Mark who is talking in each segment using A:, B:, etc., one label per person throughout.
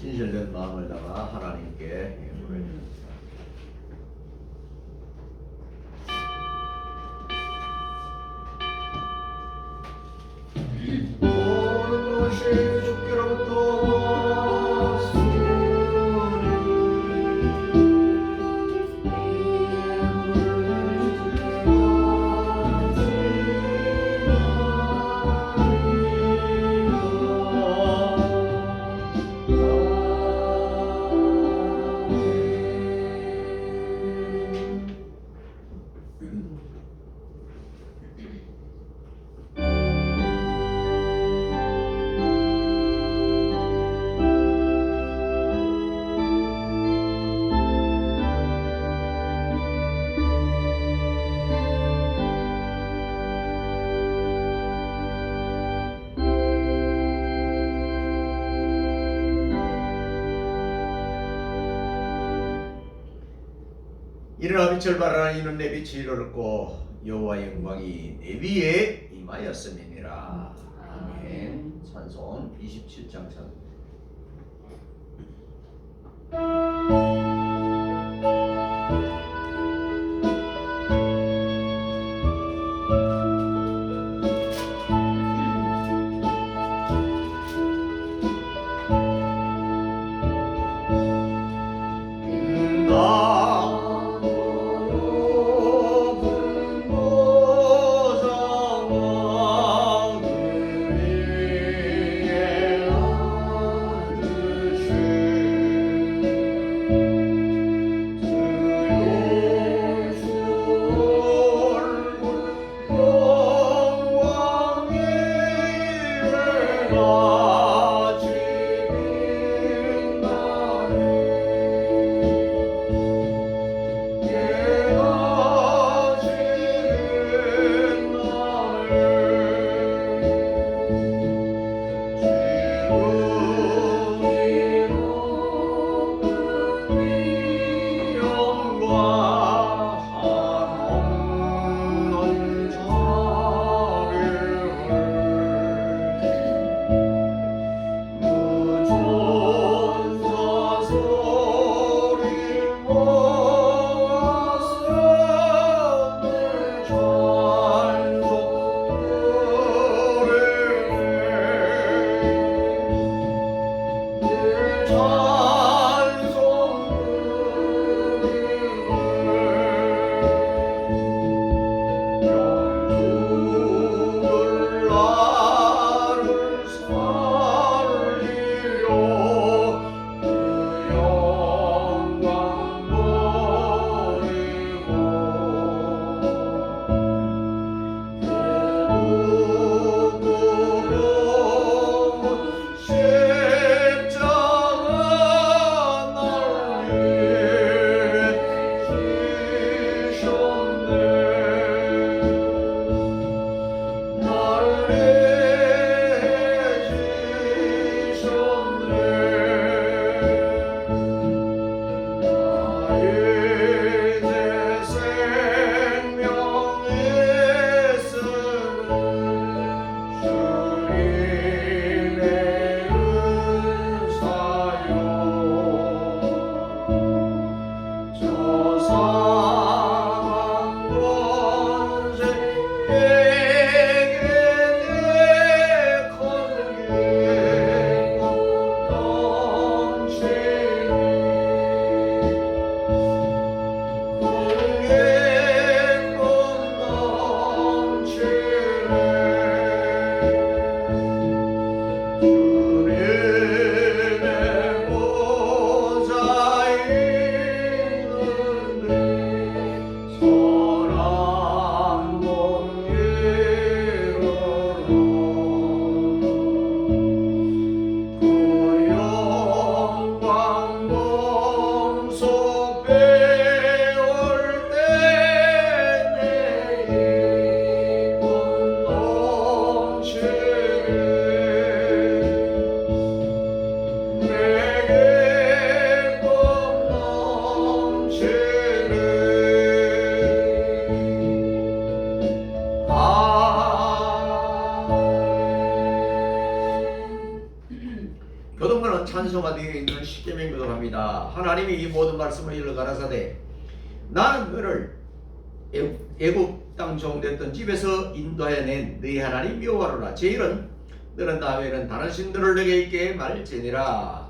A: 진실된 마음을 다가 하나님께 예물을 드립니다. 모든 것이 주께로부터 일어나 빛을 발하라. 이는 내 빛이 이르렀고 여호와의 영광이 내 위에 임하였음이니라. 아멘. 찬송 27장 찬. 교동문은 찬송가 되어 있는 십계명 교독합니다. 하나님이 이 모든 말씀을 일러 가라사대 나는 너를 애굽 땅 종됐던 집에서 인도하여 낸 너희 하나님 여호와로라. 제1은 너는 다음에는 다른 신들을 너에게 있게 말지니라.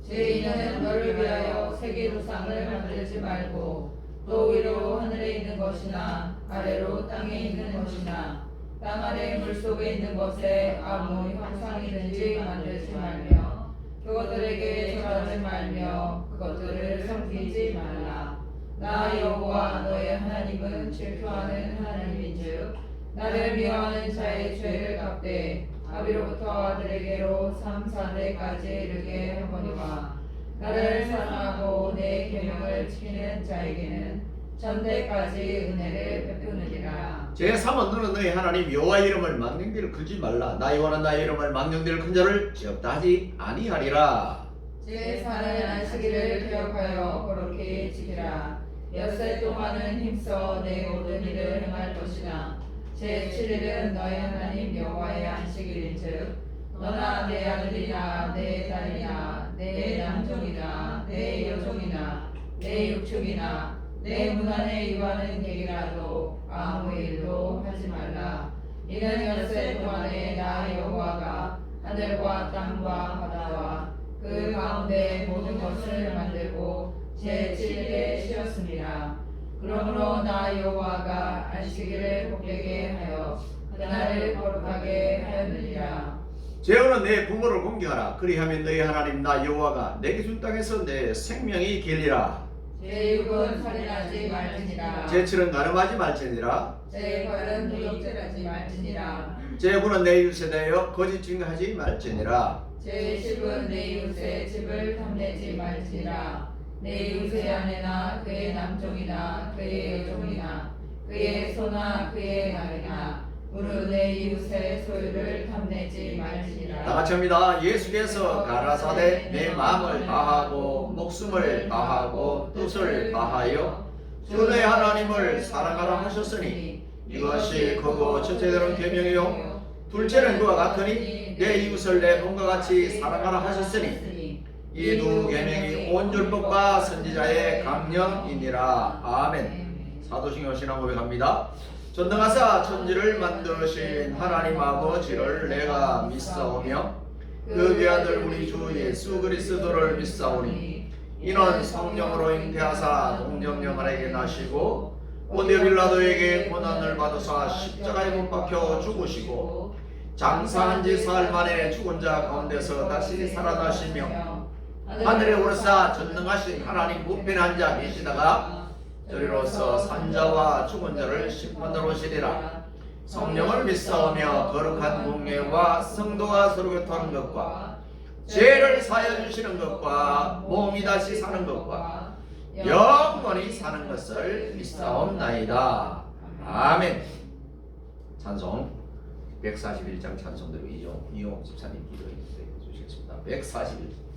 B: 제2는 너를 위하여 세계 조상을 만들지 말고 또 위로 하늘에 있는 것이나 아래로 땅에 있는 것이나 땅 아래 물속에 있는 것에 아무 형상이든지 만들지 말며 그것들에게 절하지 말며 그것들을 섬기지 말라. 나 여호와 너의 하나님은 질투하는 하나님인즉 나를 미워하는 자의 죄를 갚되 아비로부터 아들에게로 3, 4대까지 이르게 하거니와 나를 사랑하고 내 계명을 지키는 자에게는 전대까지 은혜를 베푸느니라.
A: 제3은 너는 너희 하나님 여호와의 이름을 망령되를 걸지 말라. 나의 원한 나의 이름을 망령되를 큰 자를 지었다 하지 아니하리라.
B: 제4는 안식일을 기억하여 거룩히 지키라. 엿새 동안은 힘써 내 모든 일을 행할 것이나 제7일은 너희 하나님 여호와의 안식일인즉 너나 내 아들이나 내 딸이나 내 남종이나 내 여종이나 내 육축이나 내 문 안에 이와는 객이라도 아무 일도 하지 말라. 이는 엿새 동안에 나 여호와가 하늘과 땅과 바다와 그 가운데 모든 것을 만들고 제7일에 쉬었습니다. 그러므로 나 여호와가 안식일을 복되게 하여 그날을 거룩하게 하였느니라.
A: 제5는 내 부모를 공경하라. 그리하면 너희 하나님 나 여호와가 내게 준 땅에서 내 생명이 길리라.
B: 제6은 살인하지 말지니라.
A: 제7은 가늠하지 말지니라.
B: 제8은 도적질하지 말지니라.
A: 제9는 내 이웃에 대하여 거짓 증거하지 말지니라.
B: 제10은 내 이웃의 집을 탐내지 말지니라. 내 이웃의 아내나 그의 남종이나 그의 여종이나 그의 소나 그의 나이나 무릇 내 이웃의 소유를 탐내지 말지니라.
A: 다 같이 합니다. 예수께서 가라사대 내 마음을 다하고 목숨을 다하고 뜻을 다하여 주 너의 하나님을 사랑하라 하셨으니 이것이 크고 첫째들은 계명이요 둘째는 그와 같으니 내 이웃을 내 몸과 같이 사랑하라 하셨으니 이 두 계명이 온 율법과 선지자의 강령이니라. 아멘. 사도신경 신앙 고백합니다. 전능하사 천지를 만드신 하나님 아버지를 내가 믿사오며 그 외아들 우리 주 예수 그리스도를 믿사오니 이는 성령으로 잉태하사 동정녀간에게 나시고 본디오 빌라도에게 고난을 받으사 십자가에 못 박혀 죽으시고 장사한 지 사흘 만에 죽은 자 가운데서 다시 살아나시며 하늘에 오르사 전능하신 하나님 우편에 앉아 계시다가 저리로서 산자와 죽은 자를 심판하러 오시리라. 성령을 믿사오며 거룩한 공예와 성도가 서로 교통하는 것과 죄를 사하여 주시는 것과 몸이 다시 사는 것과 영원히 사는 것을 믿사옵나이다. 아멘. 찬송 141장 찬송대로 이용 집사님 기도해 주시겠습니다. 141장.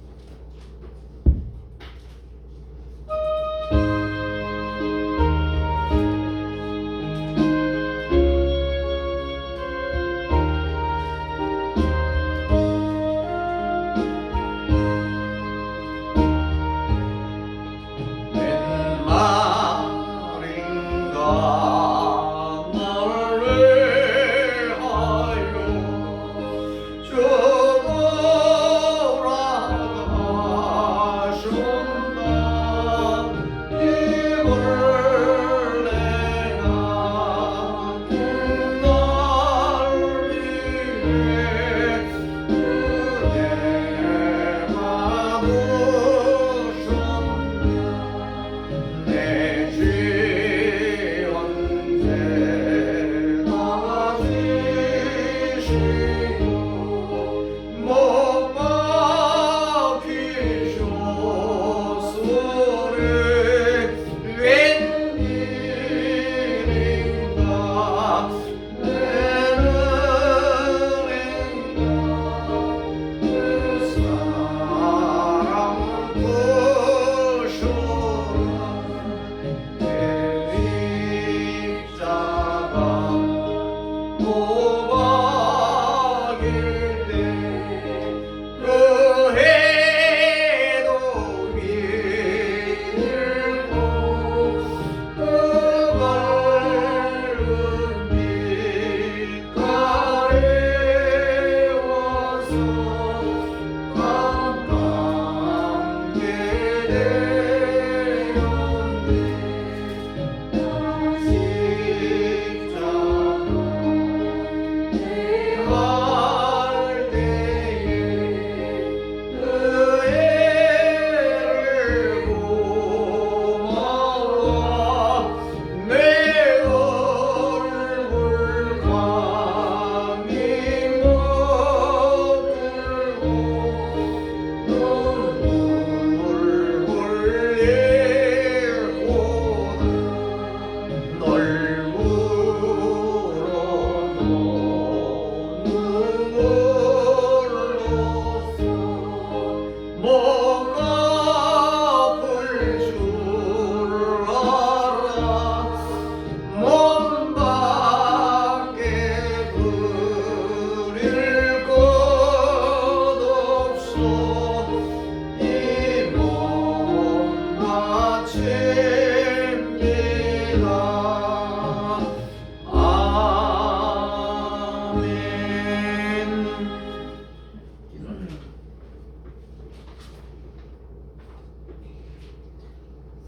A: 죽어라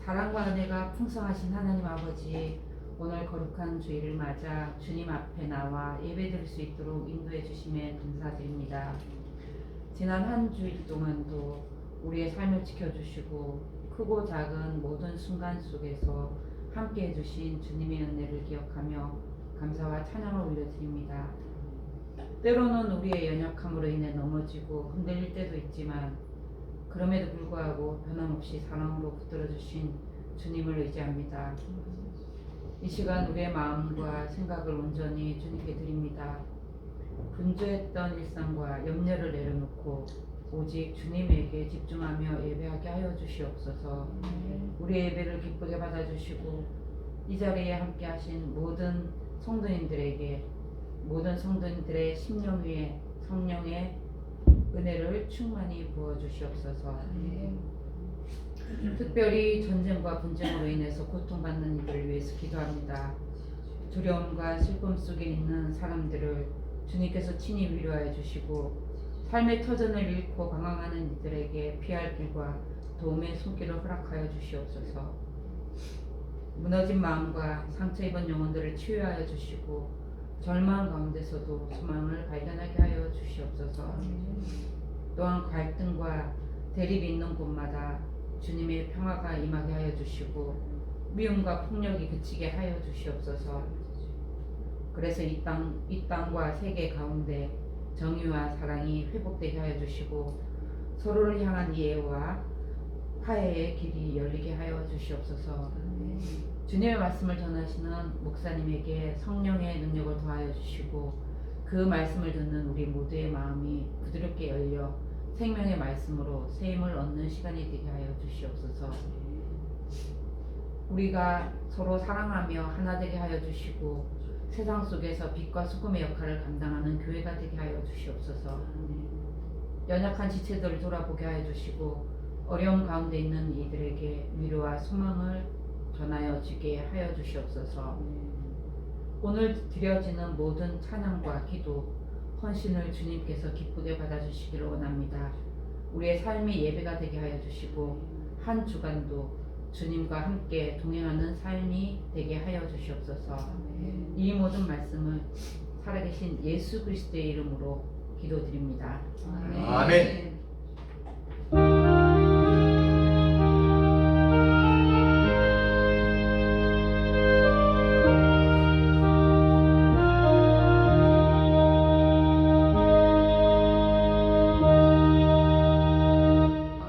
C: 사랑과 은혜가 풍성하신 하나님 아버지, 오늘 거룩한 주일을 맞아 주님 앞에 나와 예배드릴 수 있도록 인도해 주심에 감사드립니다. 지난 한 주일 동안도 우리의 삶을 지켜주시고 크고 작은 모든 순간 속에서 함께해 주신 주님의 은혜를 기억하며 감사와 찬양을 올려드립니다. 때로는 우리의 연약함으로 인해 넘어지고 흔들릴 때도 있지만 그럼에도 불구하고 변함없이 사랑으로 붙들어 주신 주님을 의지합니다. 이 시간 우리의 마음과 생각을 온전히 주님께 드립니다. 분주했던 일상과 염려를 내려놓고 오직 주님에게 집중하며 예배하게 하여 주시옵소서. 우리의 예배를 기쁘게 받아주시고 이 자리에 함께 하신 모든 성도님들에게 모든 성도님들의 심령 위에 성령의 은혜를 충만히 부어주시옵소서. 특별히 전쟁과 분쟁으로 인해서 고통받는 이들을 위해서 기도합니다. 두려움과 슬픔 속에 있는 사람들을 주님께서 친히 위로하여 주시고 삶의 터전을 잃고 방황하는 이들에게 피할 길과 도움의 손길을 허락하여 주시옵소서. 무너진 마음과 상처 입은 영혼들을 치유하여 주시고 절망 가운데서도 소망을 발견하게 하여 주시옵소서. 또한 갈등과 대립이 있는 곳마다 주님의 평화가 임하게 하여 주시고 미움과 폭력이 그치게 하여 주시옵소서. 그래서 이 땅과 세계 가운데 정의와 사랑이 회복되게 하여 주시고 서로를 향한 이해와 화해의 길이 열리게 하여 주시옵소서. 주님의 말씀을 전하시는 목사님에게 성령의 능력을 더하여 주시고 그 말씀을 듣는 우리 모두의 마음이 부드럽게 열려 생명의 말씀으로 새 힘을 얻는 시간이 되게 하여 주시옵소서. 우리가 서로 사랑하며 하나 되게 하여 주시고 세상 속에서 빛과 소금의 역할을 감당하는 교회가 되게 하여 주시옵소서. 연약한 지체들을 돌아보게 하여 주시고 어려움 가운데 있는 이들에게 위로와 소망을 전하여 주게 하여 주시옵소서. 오늘 드려지는 모든 찬양과 기도, 헌신을 주님께서 기쁘게 받아주시기를 원합니다. 우리의 삶이 예배가 되게 하여 주시고 한 주간도 주님과 함께 동행하는 삶이 되게 하여 주시옵소서. 이 모든 말씀을 살아계신 예수 그리스도의 이름으로 기도드립니다.
A: 아멘.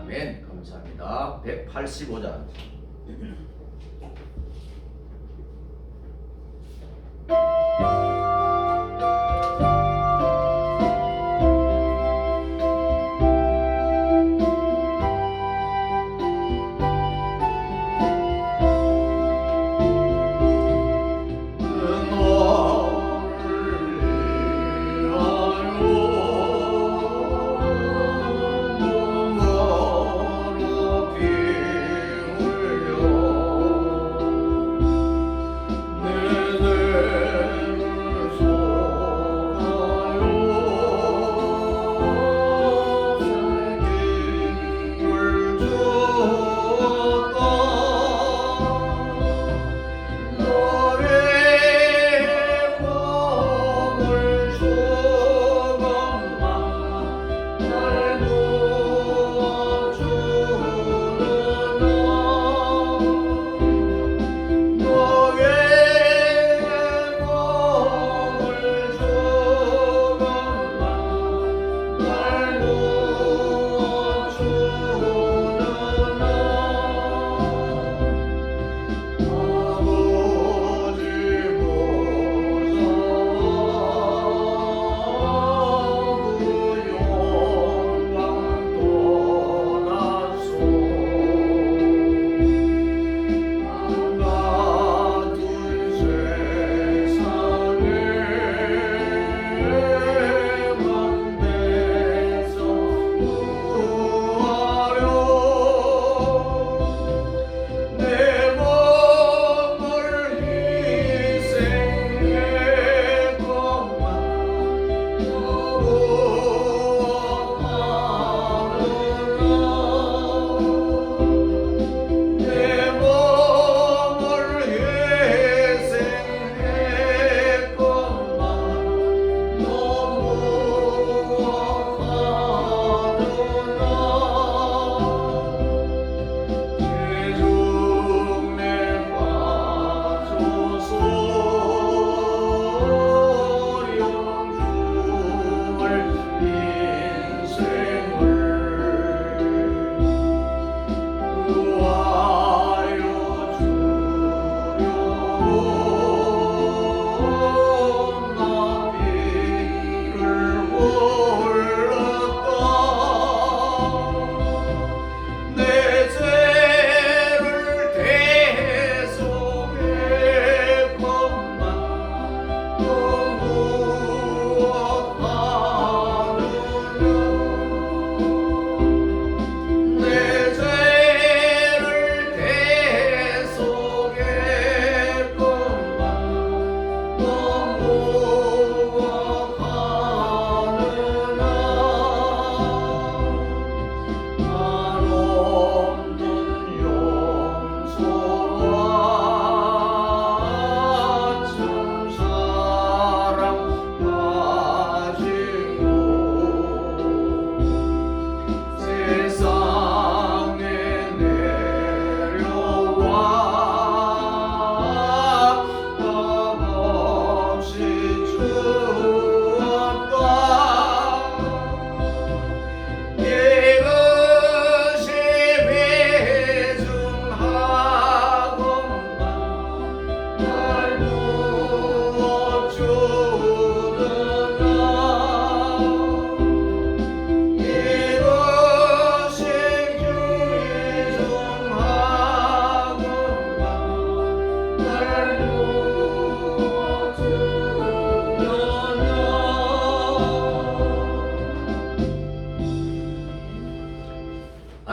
A: 아멘. 감사합니다. 185장. 그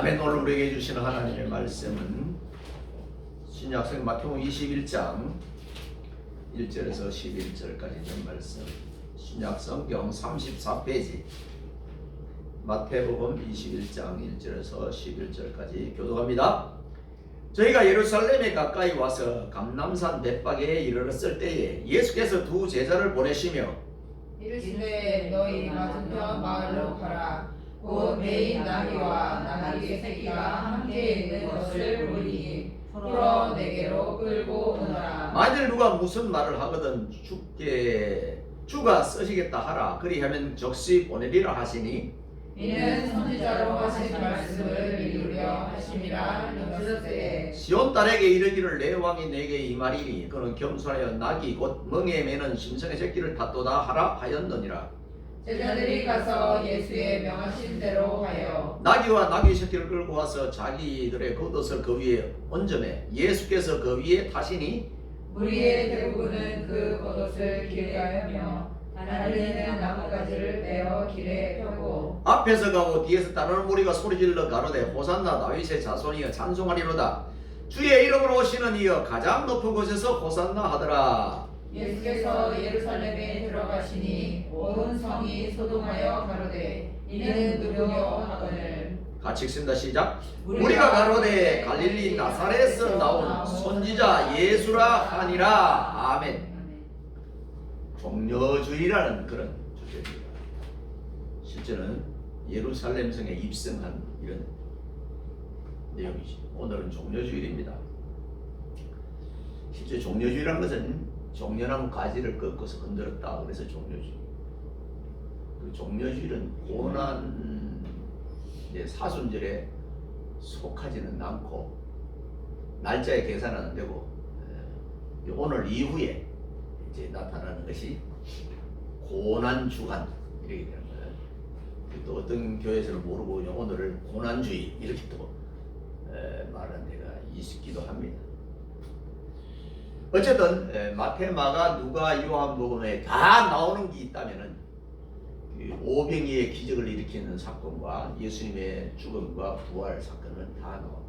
A: 아멘. 오늘 우리에게 주시는 하나님의 말씀은 신약성 마태복음 21장 1절에서 11절까지 있는 말씀, 신약성경 34페이지 마태복음 21장 1절에서 11절까지 교독합니다. 저희가 예루살렘에 가까이 와서 감람산 벳박에 이르렀을 때에 예수께서 두 제자를 보내시며
B: 이르시되 너희 맞은편 마을로 가라. 곧 매인 나귀와 나귀의 새끼가 함께 있는 것을 보리니 풀어 내게로 끌고 오너라.
A: 만일 누가 무슨 말을 하거든 주가 쓰시겠다 하라. 그리하면 적시 보내리라 하시니
B: 이는 선지자로 하신 말씀을 이루려 하심이라 하셨으되
A: 시온 딸에게 이르기를 내 왕이 내게 임하리니 그는 겸손하여 나귀 곧 멍에 매는 심성의 새끼를 탔도다 하라 하였느니라.
B: 제자들이 가서 예수의 명하신 대로 하여
A: 나귀와 나귀 새끼를 끌고 와서 자기들의 겉옷을 그 위에 얹음에 예수께서 그 위에 타시니
B: 무리의 대부분은 그 겉옷을 길게 하며 다른 이는 나뭇가지를 떼어 길에 펴고
A: 앞에서 가고 뒤에서 따르는 무리가 소리질러 가로되 호산나 다윗의 자손이여 찬송하리로다. 주의 이름으로 오시는 이여 가장 높은 곳에서 호산나 하더라.
B: 예수께서 예루살렘에 들어가시니 온 성이 소동하여 가로되 이는 누구뇨 하거늘.
A: 같이 읽습니다. 시작. 우리가 가로되 갈릴리 나사렛에서 나온 선지자 예수라 하니라. 아멘. 종려주의라는 그런 주제입니다. 실제는 예루살렘 성에 입성한 이런 내용이죠. 오늘은 종려주일입니다. 실제 종려주일이라는 것은 종려나무 가지를 꺾어서 흔들었다. 그래서 종려주일. 그 종려주일은 고난 사순절에 속하지는 않고 날짜에 계산은 안 되고 오늘 이후에 이제 나타나는 것이 고난주간 이렇게 되는 거예요. 또 어떤 교회에서는 모르고 그냥 오늘을 고난주의 이렇게 또 말하는 데가 있기도 합니다. 어쨌든 마태, 마가, 누가, 요한복음에 다 나오는 게 있다면은 오병이의 기적을 일으키는 사건과 예수님의 죽음과 부활 사건은 다 나옵니다.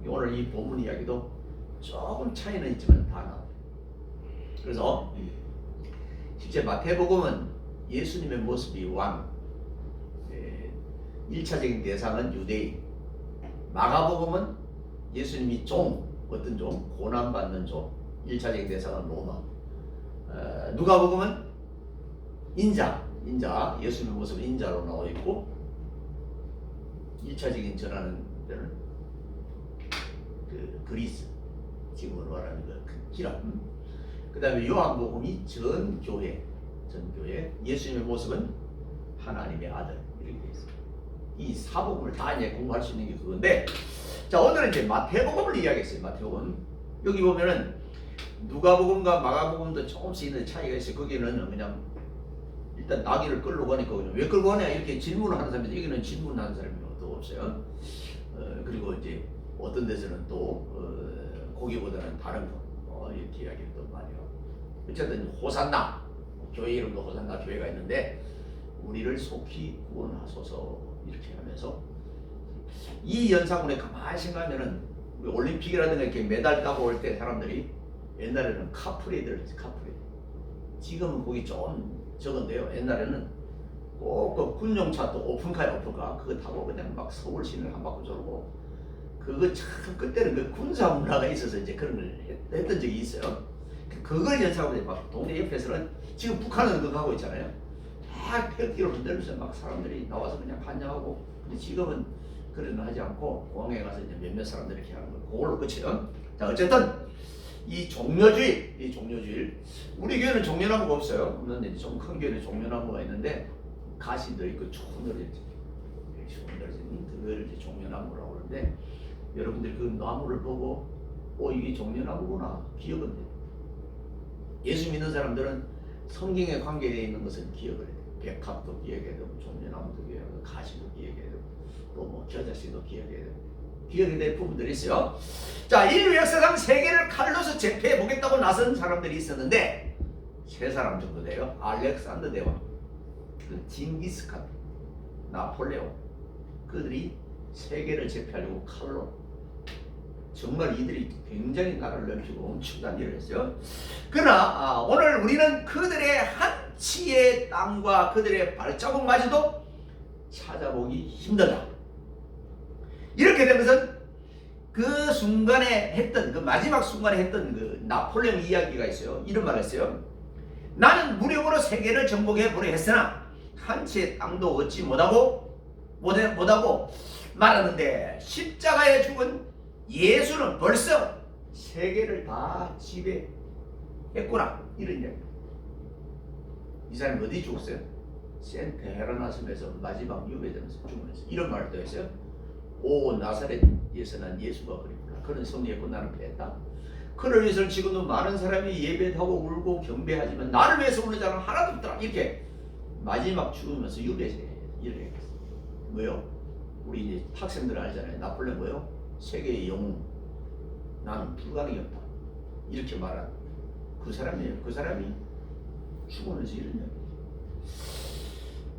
A: 오늘 이 본문 이야기도 조금 차이는 있지만 다 나옵니다. 그래서 실제 마태복음은 예수님의 모습이 왕, 1차적인 대상은 유대인, 마가복음은 예수님이 종, 어떤 종? 고난받는 종, 1차적인 대상은 로마, 누가복음은 인자, 예수님의 모습은 인자로 나와 있고 2차적인 전하는 데는 그 그리스, 지금으로 말하는 그 기람. 그 다음에 요한복음이 전교회, 예수님의 모습은 하나님의 아들 이렇게 되어 있습니다. 이 사복음을 다 이제 공부할 수 있는 게 그건데, 자 오늘은 이제 마태복음을 이야기했어요. 마태복음 여기 보면은 누가복음과 마가복음도 조금씩 있는 차이가 있어요. 거기는 그냥 일단 나귀를 끌고 가니까 그냥 왜 끌고 가냐 이렇게 질문을 하는 사람인데 여기는 질문하는 사람이 또 없어요. 그리고 이제 어떤 데서는 또 거기보다는 다른 거 이렇게 이야기를 또 많이 하고, 어쨌든 호산나, 교회 이름도 호산나 교회가 있는데 우리를 속히 구원하소서 이렇게 하면서 이 연상군에 가만히 생각하면은 우리 올림픽이라든가 이렇게 메달 따고 올 때 사람들이 옛날에는 카프레이드를 했지. 카프레이드. 지금은 거기 좀 적은데요. 옛날에는 꼭 그 군용차 또 오픈카야 오픈카 그거 타고 그냥 막 서울 시내를 한 바퀴 돌고, 그거 참 그때는 그 군사 문화가 있어서 이제 그런 걸 했던 적이 있어요. 그걸 연상하고 막 동네 옆에서는 지금 북한은 그거 하고 있잖아요. 막 헬기로 흔들면서 막 사람들이 나와서 그냥 환영하고. 근데 지금은 그런 거 하지 않고 공항에 가서 이제 몇몇 사람들이 이렇게 하는 거 그걸로 끝이에요. 자 어쨌든 이 종려주일 우리 교회는 종려나무가 없어요. 없는데 좀 큰 교회는 종려나무가 있는데 가시도 있고 초늘이지. 그걸 이제 종려나무라고 그러는데 여러분들이 그 나무를 보고 이게 종려나무구나 기억은 돼요. 예수 믿는 사람들은 성경에 관계되어 있는 것은 기억을 해요. 백합도 기억해야 되고 종려나무도 기억해야 되고 가시도 기억해야 되고 또 뭐 겨자씨도 기억해야 되고 기억이 될 부분들이 있어요. 자, 인류 역사상 세계를 칼로서 제패해 보겠다고 나선 사람들이 있었는데 세 사람 정도 돼요. 알렉산더 대왕, 징기스칸, 나폴레옹, 그들이 세계를 제패하려고 칼로 정말 이들이 굉장히 나라를 넓히고 엄청난 일을 했어요. 그러나 오늘 우리는 그들의 한치의 땅과 그들의 발자국마저도 찾아보기 힘들다. 이렇게 된 것은 그 순간에 했던 그 마지막 순간에 했던 그 나폴레옹 이야기가 있어요. 이런 말을 했어요. 나는 무력으로 세계를 정복해 보려 했으나 한 채의 땅도 얻지 못하고 말하는데 십자가에 죽은 예수는 벌써 세계를 다 지배했구나. 이런 이야기. 이 사람이 어디 죽었어요? 센트 헤레나 섬에서 마지막 유배되면서 죽으면서 이런 말을 또 했어요. 오 나사렛에서 난 예수가 그리구나. 그런 성리했고 나는 패했다. 그를 위해서 지금도 많은 사람이 예배하고 울고 경배하지만 나를 위해서 우는 자는 하나도 없더라. 이렇게 마지막 죽으면서 유배해서 이렇게 했어요. 뭐요? 우리 이제 학생들 알잖아요. 나폴레옹 뭐요? 세계의 영웅. 나는 불가능이 없다. 이렇게 말한 그 사람이에요. 그 사람이 죽으면서 이런 얘기.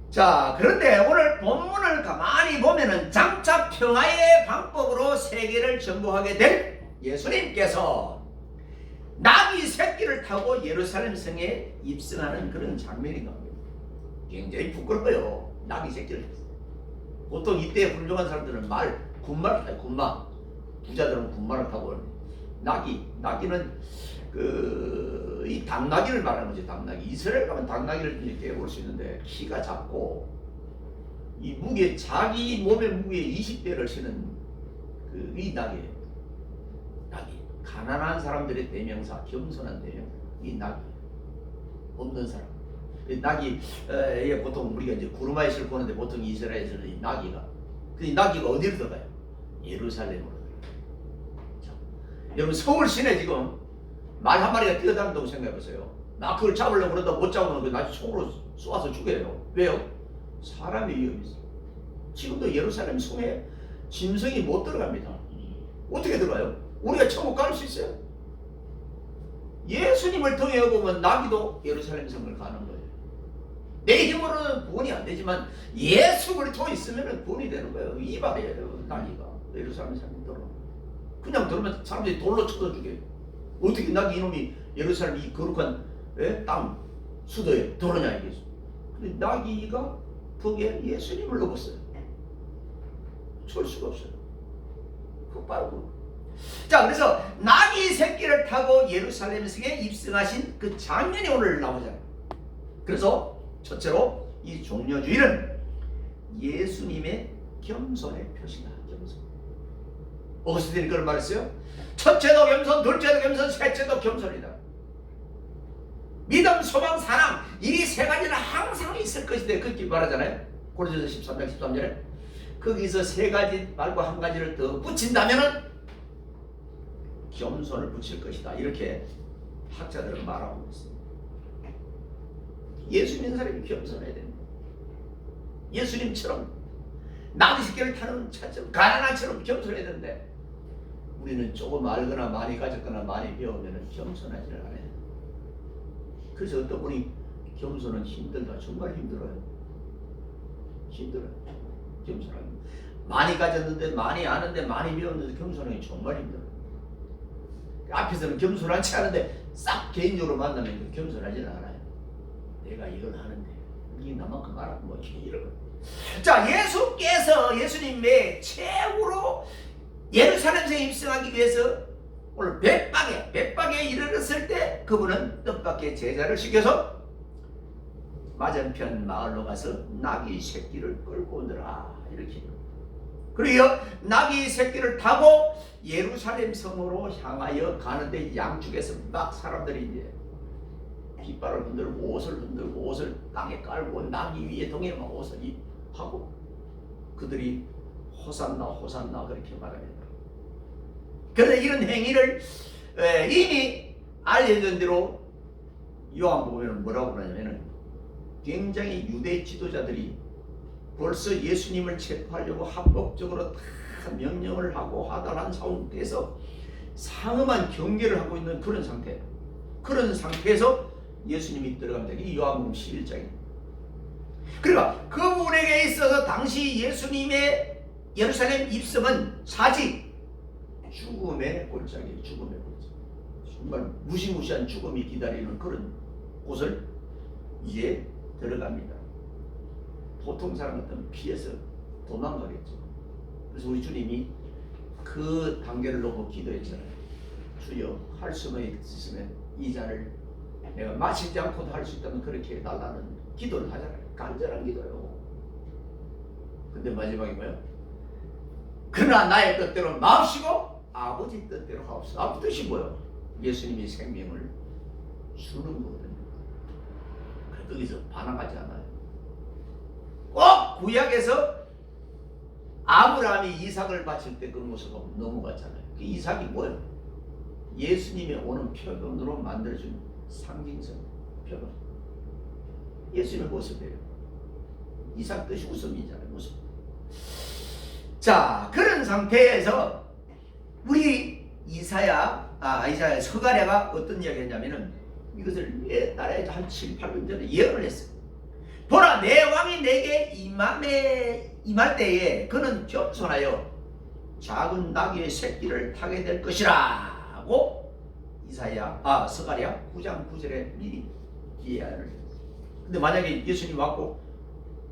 A: 자, 그런데 오늘 본문을 가만히 보면은 장차 평화의 방법으로 세계를 정복하게 된 예수님께서 나귀 새끼를 타고 예루살렘 성에 입성하는 그런 장면이 나옵니다. 굉장히 부끄러워요. 나귀 새끼를 탔어요. 보통 이때 훌륭한 사람들은 군말을 타요. 군마. 부자들은 군마를 타고 나귀는 이 당나귀를 말하는 거지. 당나귀. 이스라엘 가면 당나귀를 이렇게 볼 수 있는데 키가 작고 이 무게 자기 몸의 무게 20배를 치는 이 나귀예요. 나귀. 가난한 사람들의 대명사, 겸손한 대명사. 이 나귀. 없는 사람. 나귀 보통 우리가 이제 구르마에 싣고 오는데 보통 이스라엘에서는 이 나귀가 어디로 들어가요? 예루살렘으로 들어가요. 여러분 서울 시내 지금 말 한 마리가 뛰어다닌다고 생각해보세요. 나 그걸 잡으려고 그러다 못 잡으면 그 나중에 총으로 쏘아서 죽여요. 왜요? 사람이 위험이 있어. 지금도 예루살렘 성에 짐승이 못 들어갑니다. 어떻게 들어가요? 우리가 천국 갈 수 있어요? 예수님을 통해 보면 나귀도 예루살렘 성을 가는 거예요. 내 힘으로는 구원이 안 되지만 예수를 통해 있으면 구원이 되는 거예요. 이 말이에요. 나귀가 예루살렘 성에 들어. 그냥 들어오면 사람들이 돌로 쳐서 죽여요. 어떻게 나귀 이놈이 예루살렘 이 거룩한 땅 수도에 들어오냐 이게. 근데 나귀가 거기에 예수님을 넣었어요. 쏠 수가 없어요. 그 빠르고. 자, 그래서 나귀 새끼를 타고 예루살렘 성에 입성하신 그 장면이 오늘 나오잖아요. 그래서 첫째로 이 종려주일은 예수님의 겸손의 표시다. 겸손. 어거스틴이 그런 말했어요. 첫째도 겸손, 둘째도 겸손, 셋째도 겸손이다. 믿음, 소망, 사랑 이 세 가지는 항상 있을 것이다. 그렇게 말하잖아요. 고린도서 13장 13절에 거기서 세 가지 말고 한 가지를 더 붙인다면은 겸손을 붙일 것이다. 이렇게 학자들은 말하고 있습니다. 예수 믿는 사람이 겸손해야 됩니다. 예수님처럼 나귀 새끼를 타는 차처럼 가난한처럼 겸손해야 되는데 우리는 조금 알거나 많이 가졌거나 많이 배우면 겸손하지는 않아요. 그래서 어떤 분이 겸손은 힘들다. 정말 힘들어요. 힘들어요. 겸손하기. 많이 가졌는데 많이 아는데 많이 배웠는데 겸손하기 정말 힘들어요. 앞에서는 겸손하지 않은데 싹 개인적으로 만나면 겸손하지는 않아요. 내가 이걸 하는데 이 나만큼 알았고 뭐 이런 거. 자, 예수님의 최후로 예루살렘에 입성하기 위해서 오늘 벳박에 이르렀을 때 그분은 뜻밖의 제자를 시켜서 맞은편 마을로 가서 나귀 새끼를 끌고 오느라 이렇게. 그리고 나귀 새끼를 타고 예루살렘 성으로 향하여 가는데 양쪽에서 막 사람들이 이제 깃발을 흔들고 옷을 땅에 깔고 나귀 위에 동해만 옷을 하고 그들이 호산나 호산나 그렇게 말합니다. 그런데 이런 행위를 이미 알려진 대로 요한복음에는 뭐라고 그러냐면은 굉장히 유대 지도자들이 벌써 예수님을 체포하려고 합법적으로 다 명령을 하고 하달한 상태에서 상엄한 경계를 하고 있는 그런 상태. 그런 상태에서 예수님이 들어갑니다. 이 요한복음 11장입니다. 그러니까 그분에게 있어서 당시 예수님의 예루살렘 입성은 사직, 죽음의 골짜기예요. 죽음의 골짜기. 정말 무시무시한 죽음이 기다리는 그런 곳을 이제 들어갑니다. 보통 사람 같으면 피해서 도망가겠죠. 그래서 우리 주님이 그 단계를 놓고 기도했잖아요. 주여, 할 수만 있으면 이 잔을 내가 마시지 않고도 할 수 있다면 그렇게 해달라는 기도를 하잖아요. 간절한 기도요. 근데 마지막에 뭐예요? 그러나 나의 뜻대로 마옵시고 아버지 뜻대로 하옵소서. 아버지 뜻이 뭐예요? 예수님이 생명을 주는 거거든요. 그래서 거기서 반항하지 않아요. 꼭 구약에서 아브라함이 이삭을 바칠 때 그 모습하고 넘어갔잖아요. 그 이삭이 뭐예요? 예수님이 오는 표본으로 만들어준 상징성 표본. 예수님의 모습이에요. 이삭 뜻이 웃음이잖아요. 모습. 자, 그런 상태에서 우리 이사야 서가랴가 어떤 이야기 했냐면은 이것을 옛날에 한 7, 8년 전에 예언을 했어요. 보라, 내 왕이 내게 임할 때에 그는 겸손하여 작은 나귀의 새끼를 타게 될 것이라고 서가랴 9장 9절에 미리 예언을 했어요. 근데 만약에 예수님 왔고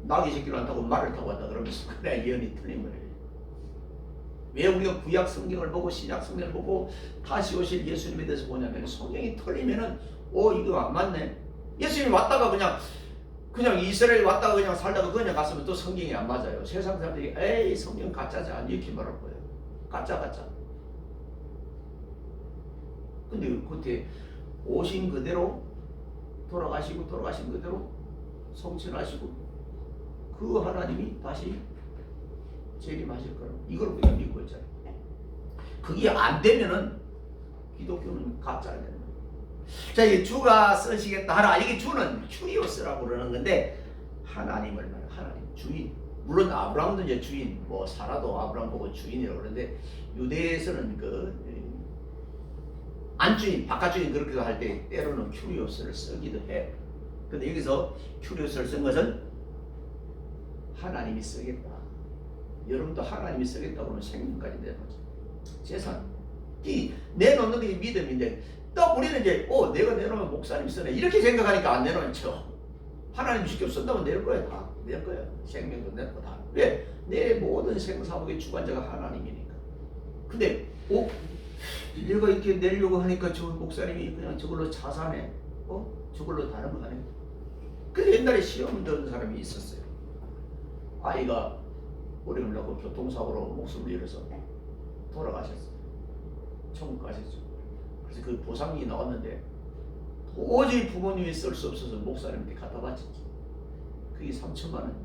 A: 나귀 새끼를 안 타고 말을 타고 왔다 그러면서 그래 예언이 틀린 거예요. 왜 우리가 구약 성경을 보고 신약 성경을 보고 다시 오실 예수님에 대해서 보냐면 성경이 틀리면은 이거 안 맞네. 예수님이 왔다가 그냥 이스라엘 왔다가 그냥 살다가 그냥 갔으면 또 성경이 안 맞아요. 세상 사람들이 에이 성경 가짜자 이렇게 말할 거예요. 가짜. 근데 그때 오신 그대로 돌아가신 그대로 성천하시고 그 하나님이 다시 재림하실 거라고 이걸 우리가 믿고 있잖아요. 그게 안 되면은 기독교는 가짜가 되는 거예요. 자, 이 주가 쓰시겠다 하라. 이게 주는 큐리오스라고 그러는 건데 하나님을 말해요. 하나님 주인. 물론 아브라함도 이제 주인, 사라도 아브라함 보고 주인이라고 그러는데 유대에서는 안주인, 바깥주인 그렇게 할 때 때로는 큐리오스를 쓰기도 해. 근데 여기서 큐리오스를 쓴 것은 하나님이 쓰겠다. 여러분도 하나님이 쓰겠다고 하면 생명까지 내놓죠. 재산. 내놓는 게 믿음인데 또 우리는 이제 내가 내놓으면 목사님이 쓰네 이렇게 생각하니까 안 내놓는 척. 하나님 직접 쓴다면 낼 거야. 다 낼 거야. 생명도 낼 거 다. 왜? 내 모든 생사복의 주관자가 하나님이니까. 근데 내가 이렇게 내려고 하니까 저 목사님이 그냥 저걸로 자산해. 저걸로 다른 거 하네. 그 옛날에 시험 들은 사람이 있었어요. 아이가 어려움을 낳고 교통사고로 목숨을 잃어서 돌아가셨어요. 천국 가셨죠. 그래서 그 보상이 나왔는데 도저히 부모님이 쓸 수 없어서 목사님한테 갖다 바쳤지. 그게 3천만 원.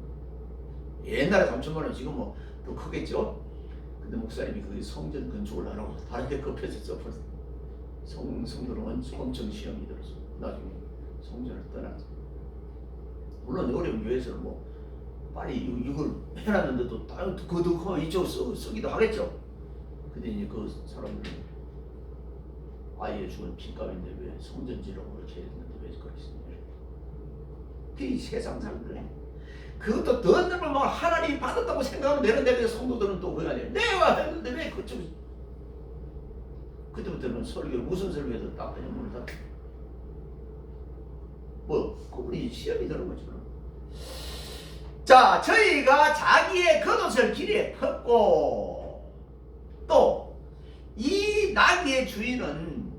A: 옛날에 3천만 원 지금 더 크겠죠. 근데 목사님이 그 성전 건축을 하라고 다른 데 급해서 써버렸어요. 성도는 엄청 시험이 들어서 나중에 성전을 떠났죠. 물론 어려운 교회에서는 빨리 이걸 해놨는데도 그도 이쪽 쓰기도 하겠죠. 근데 이제 그 사람들은 아이의 죽은 빈값인데 왜 성전지라고 그렇게 했는데 왜 그렇게 했냐. 그 세상 사람들은 그것도 더 넓은 하나님이 받았다고 생각하면 되는데 성도들은 또 그거 아니에요. 내가 했는데 왜 그쪽. 그때부터는 설교 무슨 설교도 딱 그냥 문을 닫고 그분이 시험이 되는 거죠. 자, 저희가 자기의 겉옷을 길에 폈고 또 이 나귀의 주인은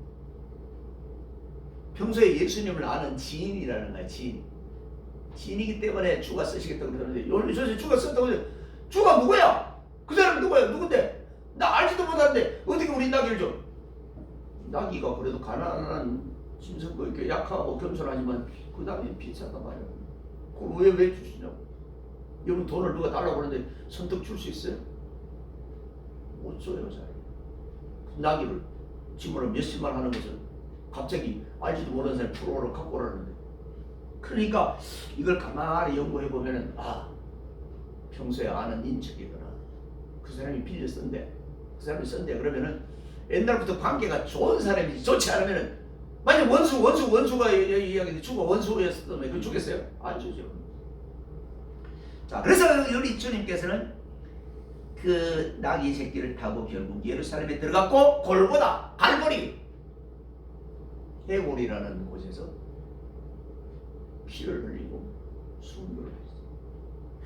A: 평소에 예수님을 아는 지인이라는 거야. 지인이기 때문에 주가 쓰시겠다고 그러는데 오늘 저 주가 썼다고 해서 주가 누구야? 그 사람 누구야? 누군데? 나 알지도 못하는데 어떻게 우리 나귀를 줘? 나귀가 그래도 가난한 짐승도 이렇게 약하고 겸손하지만 그 나귀는 비싸단 말이야. 그걸 왜 주시냐고. 여러분 돈을 누가 달라고 그러는데 선뜻 줄 수 있어요? 못 줘요. 잘. 나귀를 집으로 몇십만 하는 것을 갑자기 알지도 모르는 사람이 프로로 갖고 오라는데 그러니까 이걸 가만히 연구해 보면은 평소에 아는 인척이구나. 그 사람이 빌려 쓴대. 그러면은 옛날부터 관계가 좋은 사람이지 좋지 않으면은 만약 원수가 이야기인데 주가 원수였으면 그 주겠어요? 안 주죠. 자, 그래서 우리 주님께서는 그 나귀 새끼를 타고 결국 예루살렘에 들어갔고 골고다 갈보리 해골이라는 곳에서 피를 흘리고 순교를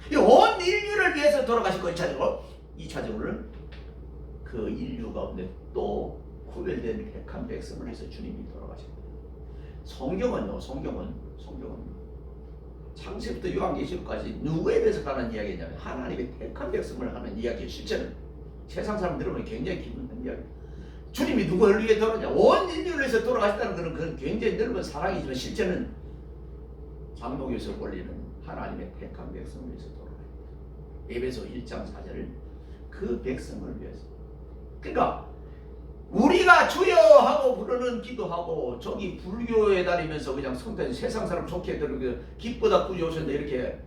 A: 했어요. 온 인류를 위해서 돌아가신 거 1차적으로. 2차적으로는 그 인류 가운데 또 구별된 택한 백성을 위해서 주님이 돌아가셨다. 성경은 창세부터 요한계시록까지 누구에 대해서 가는 이야기냐면 하나님의 택한 백성을 하는 이야기예요. 실제는 세상 사람 들으면 굉장히 기분 나쁜 이야기. 주님이 누구를 위해 돌아가냐? 온 인류를 위해서 돌아가셨다는 그런 굉장히 넓은 사랑이지만 실제는 장로교에서 올리는 하나님의 택한 백성을 위해서 돌아가요. 에베소 1장 4절을 그 백성을 위해서. 그러니까 우리가 주여 하고 부르는 기도하고 저기 불교에 다니면서 그냥 성탄 세상 사람 좋게 들으면 기쁘다 구주 오셨는데 이렇게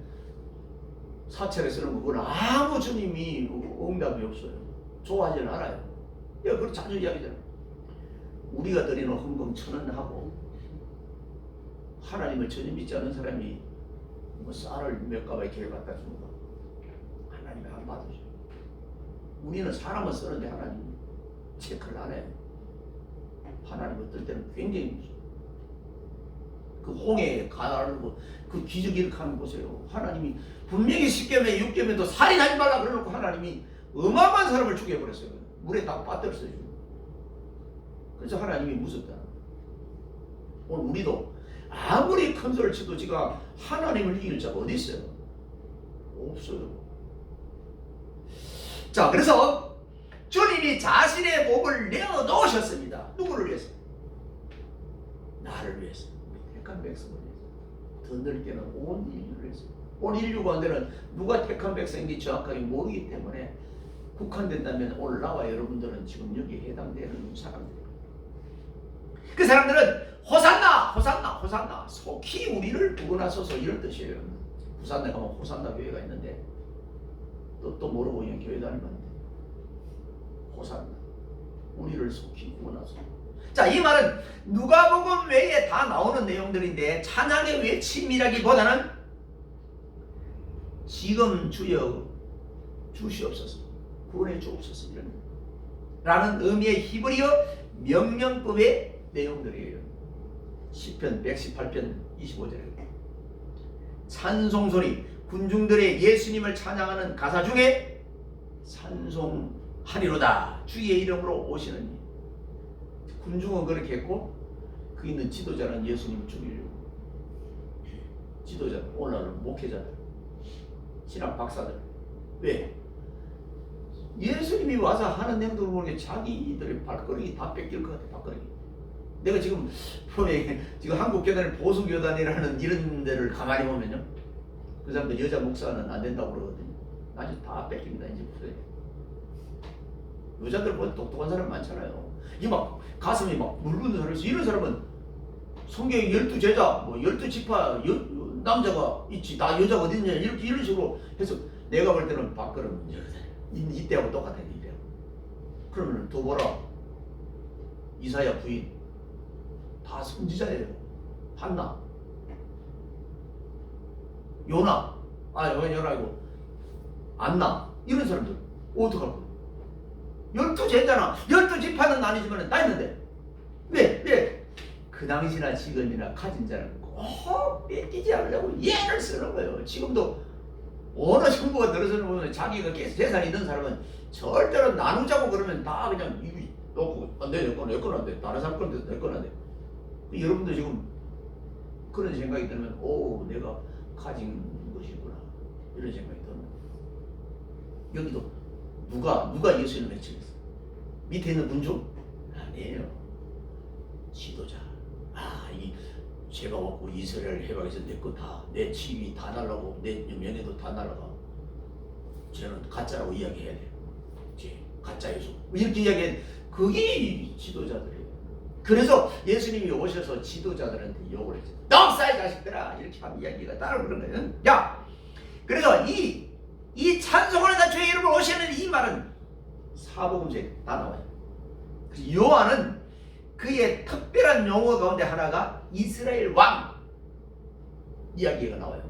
A: 사찰에 쓰는 거 그건 아무 주님이 응답이 없어요. 좋아하지는 않아요. 그걸 자주 이야기잖아요. 우리가 드리는 헌금 1,000원 하나님을 전혀 믿지 않은 사람이 뭐 쌀을 몇 가마에 교회 갖다 주는 거 하나님이 안 받으셔요. 우리는 사람은 쓰는데 하나님 체크를 안 해요. 하나님 어떨 때는 굉장히 무서워요. 그 홍해에 가르고 그 기적 일으키는 보세요. 하나님이 분명히 10계명 6계명도 살인하지 말라 그러놓고 하나님이 어마어마한 사람을 죽여버렸어요. 물에 딱 빠뜨렸어요. 그래서 하나님이 무섭다. 오늘 우리도 아무리 큰 소리를 쳐도 지가 하나님을 이길 자가 어디 있어요? 없어요. 자, 그래서 주님이 자신의 몸을 내어놓으셨습니다. 누구를 위해서? 나를 위해서. 택한 백성을 위해서. 더 넓게는 온 인류를 위해서. 온 인류 가운데는 누가 택한 백성인지 정확하게 모르기 때문에 국한된다면 오늘 나와 여러분들은 지금 여기에 해당되는 사람들이에요. 그 사람들은 호산나 호산나 호산나 속히 우리를 구원하소서 이런 뜻이에요. 부산에 가면 호산나 교회가 있는데 또 모르고 그냥 교회 다니면 안 돼. 호산나 우리를 속히 구원하소서. 자, 이 말은 누가복음 외에 다 나오는 내용들인데 찬양의 외침이라기보다는 지금 주여 주시옵소서 구원해 주옵소서 이런 라는 의미의 히브리어 명령법의 내용들이에요. 시편 118편 25절에 찬송소리 군중들의 예수님을 찬양하는 가사 중에 찬송하리로다 주의 이름으로 오시는 군중은 그렇게 했고 그 있는 지도자는 예수님을 죽이려고 지도자 오늘은 목회자들 신학 박사들 왜? 예수님이 와서 하는 행동을 보는 게 자기들의 발걸음이 다 뺏길 것 같아. 발걸음이. 내가 지금 지금 한국교단의 보수교단이라는 이런 데를 가만히 보면요, 그 사람들 여자 목사는 안 된다고 그러거든요. 아주 다 뺏깁니다. 이제 여자들 보면 똑똑한 사람 많잖아요. 이 막 가슴이 막 묽은 사람이 있어. 이런 사람은 성경에 12제자 뭐 12지파 남자가 있지 나 여자가 어디 있냐 이렇게 이런 식으로 해서 내가 볼 때는 발걸음 이때하고 똑같아. 이때하고. 그러면 또 뭐라 이사야 부인 다 선지자예요. 한나 요나 요나이고 안나 이런 사람들 어떡할 거야? 12제자나 12지파는 아니지만 다 있는데 왜? 그 당시나 지금이나 가진 자는 꼭 뺏기지 않으려고 예를 쓰는 거예요. 지금도 어느 정부가 들어서는 보면 자기가 재산이 있는 사람은 절대로 나누자고 그러면 다 그냥 이거 놓고 안 돼, 내 건 안 돼. 다른 사람 건데 내 건 안 돼. 여러분도 지금 그런 생각이 들면 내가 가진 것이구나 이런 생각이 드는 여기도 누가 예수님을 외치겠어? 밑에 있는 군중? 아니에요. 지도자. 이 제가 왔고 이스라엘 해방에서 내 거 다, 내 지위 다 날라고, 내 명예도 다 날라가. 쟤는 가짜라고 이야기해야 돼. 가짜 예수. 이렇게 이야기해. 그게 지도자들이에요. 그래서 예수님이 오셔서 지도자들한테 욕을 했어요. 넉사이 자식들아! 이렇게 하는 이야기가 따로 그런 거예요. 야! 그래서 이 찬송을 하다 주의 이름으로 오시는 이 말은 사복음서에 다 나와요. 그래서 요한은 그의 특별한 용어 가운데 하나가 이스라엘 왕 이야기가 나와요.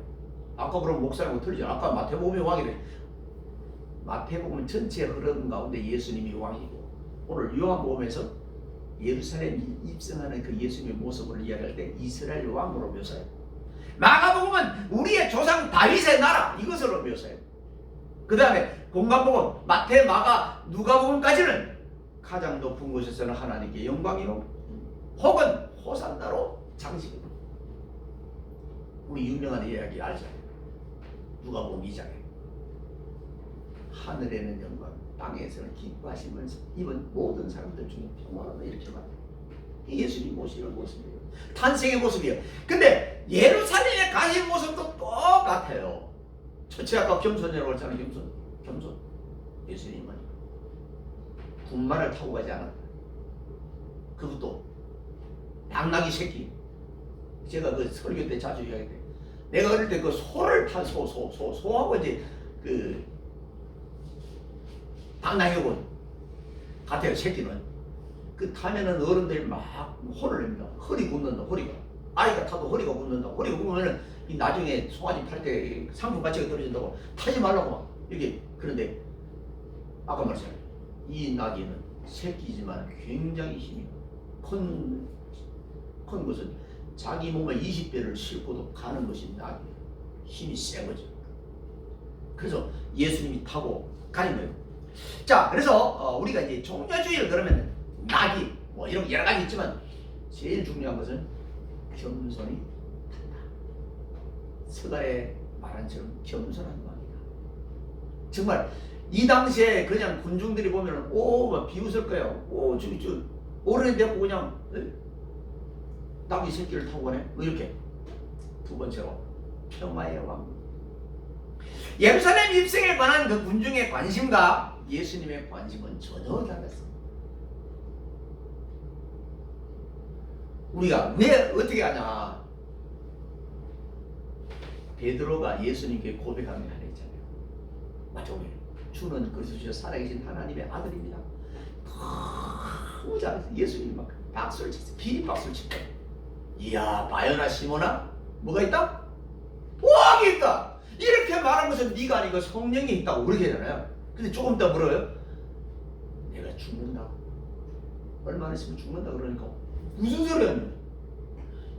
A: 아까 그럼 목사하고 틀리죠. 아까 마태복음의 왕이래. 마태복음 전체 흐름 가운데 예수님이 왕이고, 오늘 요한복음에서 예루살렘 입성하는 그 예수님의 모습을 이야기할 때 이스라엘 왕으로 묘사해요. 마가복음은 우리의 조상 다윗의 나라 이것으로 묘사해요. 그 다음에 공관복음 마태, 마가, 누가복음까지는 가장 높은 곳에서는 하나님께 영광이요 혹은 호산나로 장식입니다. 우리 유명한 이야기 알잖아요. 누가복음 2장에 하늘에는 영광, 땅에서는 기뻐하심을 입은 모든 사람들 중에 평화로다 이렇게 말해요. 예수님 모시는 모습이에요. 탄생의 모습이에요. 근데 예루살렘에 가신 모습도 똑같아요. 첫째 아까 겸손이라고 했잖아요. 겸손. 예수님은 군마를 타고 가지 않았다. 그것도 당나귀 새끼. 제가 그 설교 때 자주 이야기해요. 내가 어릴 때 그 소를 탄 소하고 이제 그 당나귀군 같아요. 새끼는 그 타면은 어른들이 막 혼을 냅니다. 허리 굽는다. 허리가 아이가 타도 허리가 굽는다. 허리가 굽으면은 이 나중에 송아지 팔 때 상품 가치가 떨어진다고 타지 말라고 막 이렇게. 그런데 아까 말했잖아요. 이 나귀는 새끼지만 굉장히 힘이 큰 것은 자기 몸에 20배를 싣고도 가는 것이 나귀. 힘이 센 거죠. 그래서 예수님이 타고 가는 거예요. 자, 그래서 우리가 이제 종려주의를 그러면 낙이 뭐 이런 여러 가지 있지만 제일 중요한 것은 겸손이 탄다. 서가에 말한 처럼 겸손한 마음이다. 정말 이 당시에 그냥 군중들이 보면 막 비웃을 거예요. 어른이 되고 그냥 낙이 새끼를 타고 가네. 뭐 이렇게. 두 번째로 평화의 왕. 예루살렘 입성에 관한 그 군중의 관심과 예수님의 관심은 전혀 달랐습니다. 우리가 왜 어떻게 하냐? 베드로가 예수님께 고백하는 게 하나 있잖아요. 맞죠? 주는 그리스도시요 살아계신 하나님의 아들입니다. 너무 잘해서 예수님이 막 박수를 쳤어요. 비박수를 쳤다. 이야, 바요나 시모나 뭐가 있다? 왕이 있다. 이렇게 말한 것은 네가 아니고 성령이 있다고 그렇게 하잖아요. 근데 조금 더 물어요. 내가 죽는다. 얼마나 있으면 죽는다 그러니까 무슨 소리야?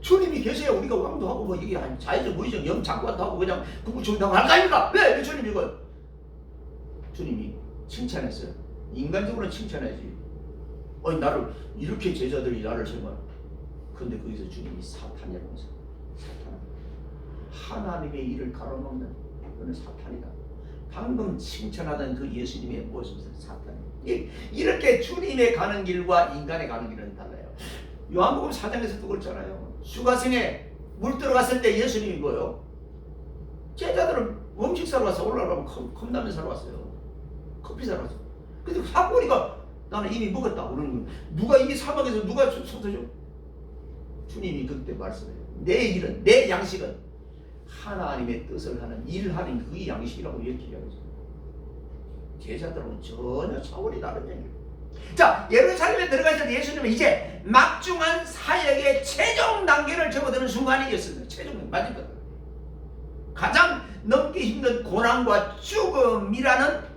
A: 주님이 계셔야 우리가 왕도 하고 뭐 이게 자유적 무의적 영장관도 하고 그냥 국부총리도 할 거 아닙니까? 왜 주님 이걸? 주님이 칭찬했어요. 인간적으로는 칭찬해야지. 나를 이렇게 제자들이 나를 정말. 근데 거기서 주님이 사탄이라고 했어요. 사탄. 하나님의 일을 가로막는 그는 사탄이다. 방금 칭찬하던 그 예수님의 모습은 사탄이에요. 이렇게 주님의 가는 길과 인간의 가는 길은 달라요. 요한복음 4장에서도 그렇잖아요. 수가성에 물 들어갔을 때 예수님이 뭐예요? 제자들은 음식 사러 왔어. 올라가면 컵라면 사러 왔어요. 커피 사러 왔어. 근데 사보니까 나는 이미 먹었다. 그러는 거예요. 누가 이 사막에서 누가 쏟아줘? 주님이 그때 말씀해요. 내 일은, 내 양식은 하나님의 뜻을 하는 일을 하는 그 양식이라고 이렇게 이야기하죠. 제자들은 전혀 차원이 다른 얘기예요. 자, 예루살렘에 들어가실 때 예수님은 이제 막중한 사역의 최종 단계를 접어드는 순간이었습니다. 최종 마지막 가장 넘기 힘든 고난과 죽음이라는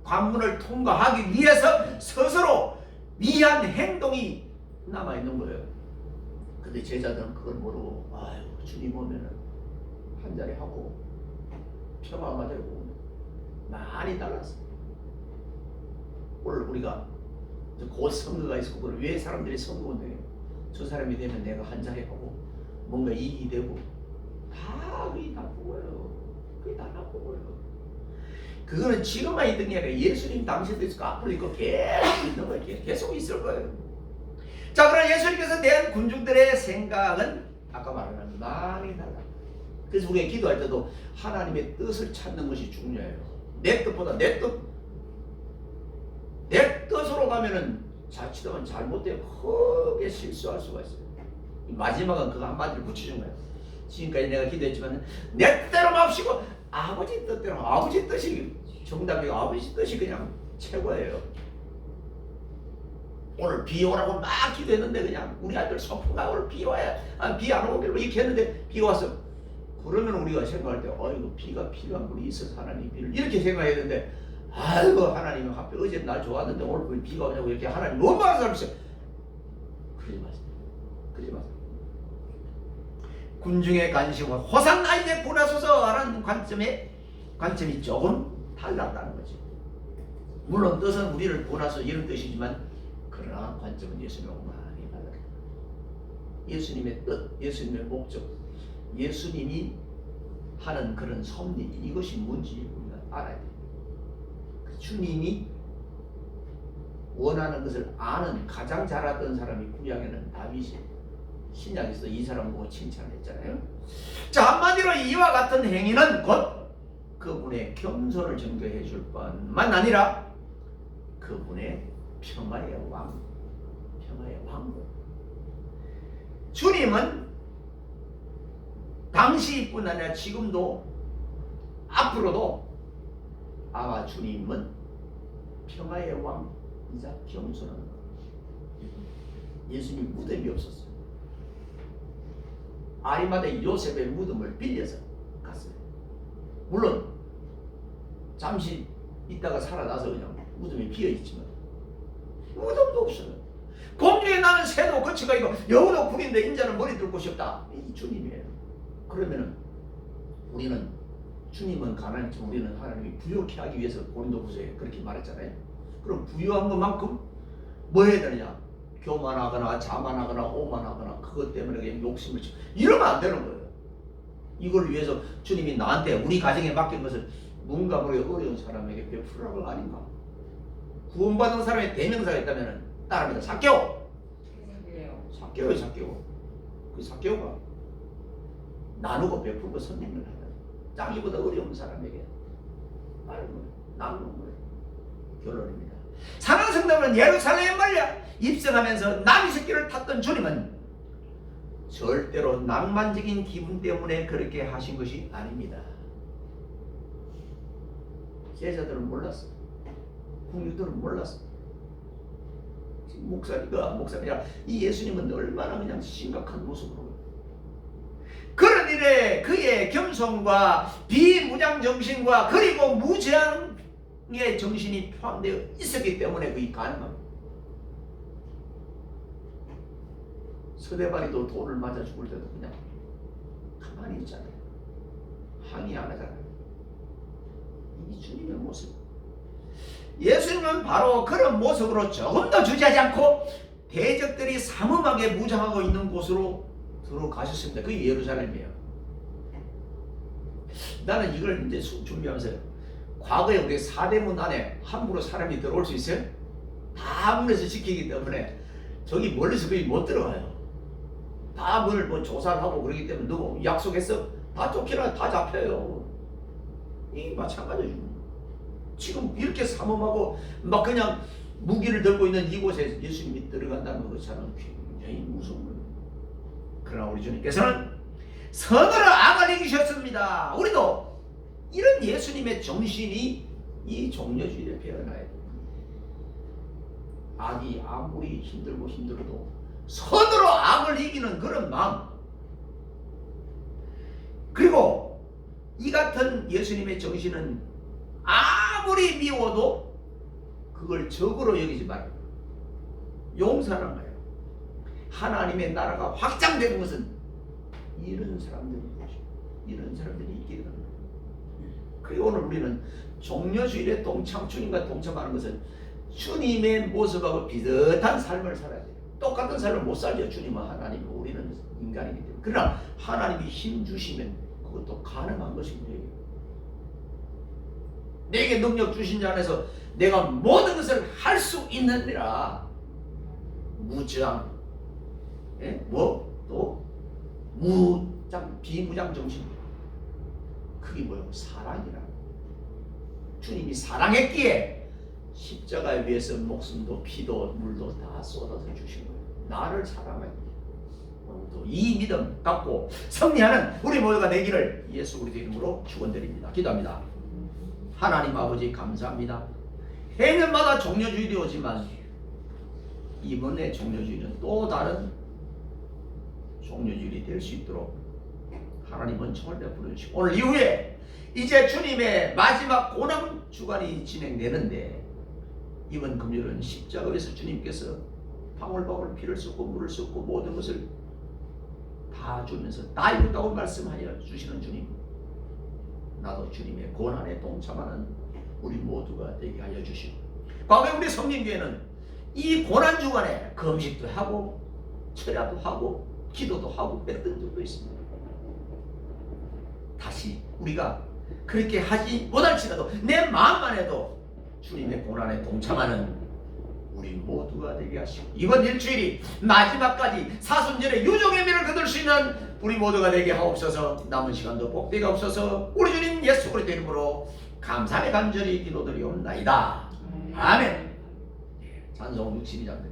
A: 관문을 통과하기 위해서 스스로 위한 행동이 남아있는 거예요. 근데 제자들은 그걸 모르고 주님 오면은 한자리 하고 평화가 되고 많이 달랐어요. 오늘 우리가 곧 선거가 있고 왜 사람들이 선거운동해요? 저 사람이 되면 내가 한자리 하고 뭔가 이익이 되고 그게 나쁘고요. 그게 다 나쁘고요. 그거는 지금만 있던 게 아니라 예수님 당시에도 있고 앞으로 있고 계속 있는 거예요. 계속 있을 거예요. 자, 그럼 예수님께서 대한 군중들의 생각은 아까 말한 많이 달라. 그래서 우리가 기도할 때도 하나님의 뜻을 찾는 것이 중요해요. 내 뜻보다 내 뜻으로 가면은 자칫하면 잘못되면 크게 실수할 수가 있어요. 마지막은 그거 한마디를 붙여준 거예요. 지금까지 내가 기도했지만 내 뜻대로 맙시고 아버지 뜻대로, 아버지 뜻이 정답이고 아버지 뜻이 그냥 최고예요. 오늘 비 오라고 막 기도했는데 그냥 우리 아들 소풍가 오늘 비 와야 비 안 오길로 이렇게 했는데 비가 왔어. 그러면 우리가 생각할 때 이거 비가 필요한 분이 있어서 하나님 비를 이렇게 생각해야 되는데 아이고 하나님 하필 어제 날 좋았는데 오늘 왜 비가 오냐고 이렇게 하나님 원망하는 사람이 있어요. 그러지 마세요. 그러지 마세요. 군중의 관심은 호산나 이제 구하소서 하는 관점이 조금 달랐다는 거죠. 물론 뜻은 우리를 구하소서 이런 뜻이지만 그러나 관점은 예수님하고 많이 달라요. 예수님의 뜻, 예수님의 목적, 예수님이 하는 그런 섭리, 이것이 뭔지 우리가 알아야 돼요. 주님이 원하는 것을 아는 가장 잘 알았던 사람이 구약에는 다윗이, 신약에서 이 사람 보고 칭찬했잖아요. 자, 한마디로 이와 같은 행위는 곧 그분의 겸손을 증거해 줄 뿐만 아니라 그분의 평화의 왕국. 주님은 당시뿐 아니라 지금도 앞으로도 아마 주님은 평화의 왕이자 겸손한 왕. 예수님 무덤이 없었어요. 아리마대 요셉의 무덤을 빌려서 갔어요. 물론 잠시 있다가 살아나서 그냥 무덤이 비어있지만 무덤도 없어요. 공중에 나는 새도 거치가 있고 여우도 구린데 인자는 머리 둘 곳이 없다. 이 주님이에요. 그러면은 우리는 주님은 가난했지만 우리는 하나님이 부유케 하기 위해서 고린도후서에 그렇게 말했잖아요. 그럼 부유한 것만큼 뭐 해야 되느냐? 교만하거나 자만하거나 오만하거나 그것 때문에 그냥 욕심을 치고 이러면 안 되는 거예요. 이걸 위해서 주님이 나한테 우리 가정에 맡긴 것을 누군가 모르게 어려운 사람에게 베풀으라고 아닌가? 구원받은 사람의 대명사가 있다면 따라합니다. 삭개오! 삭개오. 그 삭개오가 나누고 베풀고 선행을 하는 자기보다 어려운 사람에게 나누는 거예요. 결론입니다. 사랑하는 성도는 예루살렘에 말려 입성하면서 나귀 새끼를 탔던 주님은 절대로 낭만적인 기분 때문에 그렇게 하신 것이 아닙니다. 제자들은 몰랐어. 국민들은 몰랐어. 목사님이라 이 예수님은 얼마나 그냥 심각한 모습으로 그런 일에 그의 겸손과 비무장 정신과 그리고 무장의 정신이 포함되어 있었기 때문에 그게 가능합니다. 서대발이도 돌을 맞아 죽을 때도 그냥 가만히 있잖아요. 항의 안 하잖아요. 이 주님의 모습. 예수님은 바로 그런 모습으로 조금 더 주저하지 않고 대적들이 삼엄하게 무장하고 있는 곳으로 들어가셨습니다. 그게 예루살렘이에요. 나는 이걸 이제 준비하면서 과거에 우리 사대문 안에 함부로 사람이 들어올 수 있어요? 다 문에서 지키기 때문에 저기 멀리서 거의 못 들어가요. 다 문을 뭐 조사를 하고 그러기 때문에 누구 약속했어? 다 쫓기나 다 잡혀요. 이 마찬가지죠. 지금 이렇게 삼엄하고 막 그냥 무기를 들고 있는 이곳에 예수님이 들어간다는 것처럼 굉장히 무서운 거예요. 그러나 우리 주님께서는 선으로 악을 이기셨습니다. 우리도 이런 예수님의 정신이 이 종려주일에 배어나야 돼요. 악이 아무리 힘들어도 선으로 악을 이기는 그런 마음. 그리고 이 같은 예수님의 정신은 아무리 미워도 그걸 적으로 여기지 말고 용서하는 거예요. 하나님의 나라가 확장되는 것은 이런 사람들이 있게 되는 거예요. 그리고 오늘 우리는 종려주일에 주님과 동참하는 것은 주님의 모습하고 비슷한 삶을 살아야 돼요. 똑같은 삶을 못 살죠. 주님은 하나님이고 우리는 인간이기 때문에. 그러나 하나님이 힘 주시면 그것도 가능한 것입니다. 내게 능력 주신 자 안에서 내가 모든 것을 할 수 있느니라. 무장, 또 비무장 정신. 그게 뭐예요? 사랑이라. 주님이 사랑했기에 십자가에 위해서 목숨도 피도 물도 다 쏟아서 주신 거예요. 나를 사랑하기. 오늘도 이 믿음 갖고 승리하는 우리 모두가 되기를 예수 그리스도 이름으로 축원드립니다. 기도합니다. 하나님 아버지 감사합니다. 해년마다 종려주일이 오지만 이번에 종려주일은 또 다른 종려주일이 될 수 있도록 하나님 은총을 베풀어 주시고 오늘 이후에 이제 주님의 마지막 고난 주간이 진행되는데 이번 금요일은 십자가에서 주님께서 방울방울 피를 쏟고 물을 쏟고 모든 것을 다 주면서 다 이뤘다고 말씀하여 주시는 주님, 나도 주님의 고난에 동참하는 우리 모두가 되게 하여 주시고, 과거에 우리 성령교회는 이 고난 주간에 금식도 하고 철야도 하고 기도도 하고 뺐던 적도 있습니다. 다시 우리가 그렇게 하지 못할지라도 내 마음만 해도 주님의 고난에 동참하는 우리 모두가 되게 하시고, 이번 일주일이 마지막까지 사순절의 유종의 미를 거둘 수 있는 우리 모두가 되게 하옵소서. 남은 시간도 복되게 하옵소서. 우리 주님 예수 그리스도 이름으로 감사의 간절히 기도드리옵나이다. 아멘. 찬송 62장.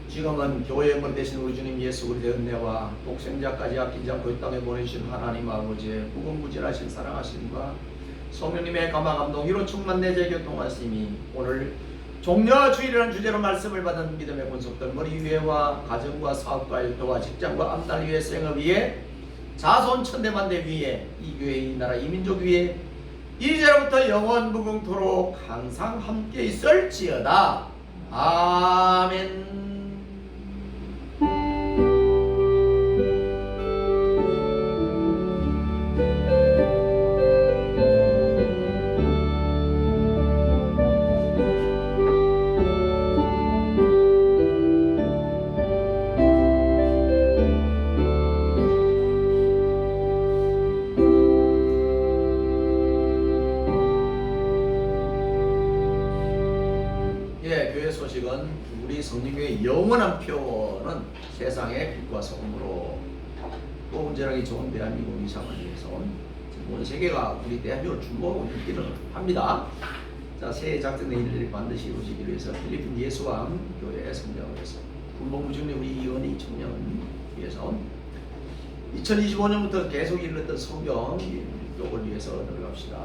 A: 지금은 교회의 머리 되신 우리 주님 예수 그리스도의 은혜와 독생자까지 아끼지 않고 이 땅에 보내주신 하나님 아버지의 무궁무진하신 사랑하심과 성령님의 감화 감동으로 충만 내재 교통하심이 오늘 종려주일이라는 주제로 말씀을 받은 믿음의 권속들 머리 위에와 가정과 사업과 일터와 직장과 앞날 위에 생업 위에 자손 천대만대 위에 이 교회 이 나라 이 민족 위에 이제로부터 영원 무궁토록 항상 함께 있을지어다. 아멘. 교회 소식은 우리 성령교회의 영원한 표는 세상의 빛과 소금으로 또 온전하게 좋은 대한민국 이상을 위해서 온 세계가 우리 대한민국을 중보하고 있기를 합니다. 자, 새해 작정된 일들이 반드시 이루어지기 위해서 필리핀 예수왕 교회 성령을 위해서 군복무중리 우리 이원희 청년을 위해서 2025년부터 계속 이르렀던 성경 교육을 위해서 노력합시다.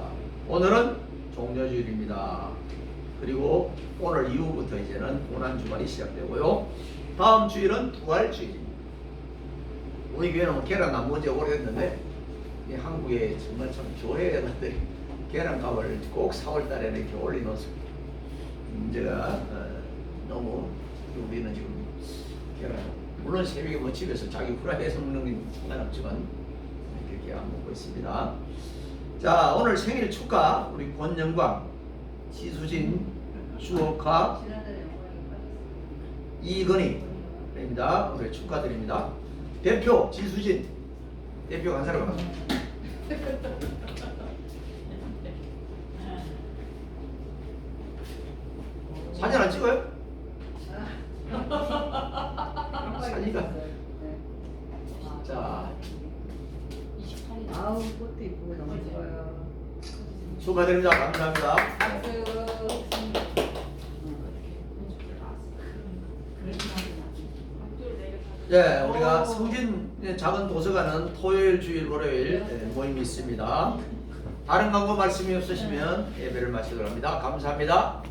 A: 오늘은 종려주일입니다. 그리고 오늘 이후부터 이제는 고난주간이 시작되고요. 다음 주일은 부활주일입니다. 우리 교회는 계란 안 본지 오래됐는데 이 한국에 정말 참 교회들이 계란값을 꼭 4월달에 이렇게 올려놓습니다. 문제가 너무 우리는 지금 계란 물론 새벽에 뭐 집에서 자기 후라이에서 먹는 건 상관없지만 그렇게 안 먹고 있습니다. 자, 오늘 생일 축하 우리 권영광, 지수진, 주옥화, 이건희입니다. 오늘 축하드립니다. 대표 지수진 대표 한 사람 갑니다. 사진 안 찍어요? 사진가? 자,
B: 28일. 아우, 꽃도 이쁘고 너무 좋아요.
A: 축하드립니다. 감사합니다. 네, 우리가 성진 작은 도서관은 토요일, 주일, 월요일 모임이 있습니다. 다른 광고 말씀이 없으시면 예배를 마치도록 합니다. 감사합니다.